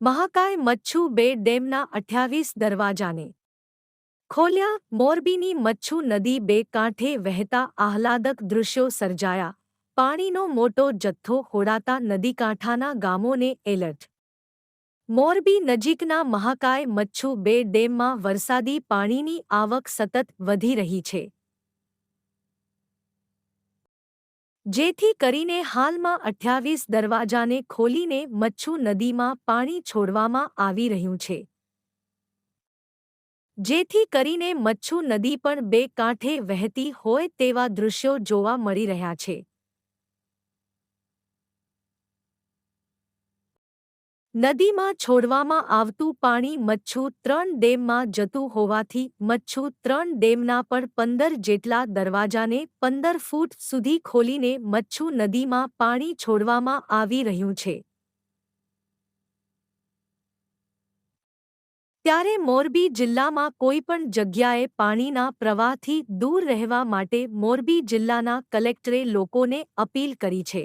મહાકાય મચ્છુ બે ડેમના 28 દરવાજાને ખોલ્યા. મોરબીની મચ્છુ નદી બે કાંઠે વહેતા આહલાદક દૃશ્યો સર્જાયા. પાણીનો મોટો જથ્થો હોડાતા નદીકાંઠાના ગામોને એલર્ટ. મોરબી નજીકના મહાકાય મચ્છુ બે ડેમમાં વરસાદી પાણીની આવક સતત વધી રહી છે. જેથી કરીને હાલમાં 28 દરવાજાને ખોલીને મચ્છુ નદીમાં પાણી છોડવામાં આવી રહ્યું છે. જેથી કરીને મચ્છુ નદી પણ બે કાંઠે વહેતી હોય તેવા દૃશ્યો જોવા મળી રહ્યા છે. નદીમાં છોડવામાં આવતું પાણી મચ્છુ 3 ડેમમાં જતું હોવાથી મચ્છુ 3 ડેમના પણ 15 જેટલા દરવાજાને 15 ફૂટ સુધી ખોલીને મચ્છુ નદીમાં પાણી છોડવામાં આવી રહ્યું છે. ત્યારે મોરબી જિલ્લામાં કોઈપણ જગ્યાએ પાણીના પ્રવાહથી દૂર રહેવા માટે મોરબી જિલ્લાના કલેક્ટરે લોકોને અપીલ કરી છે.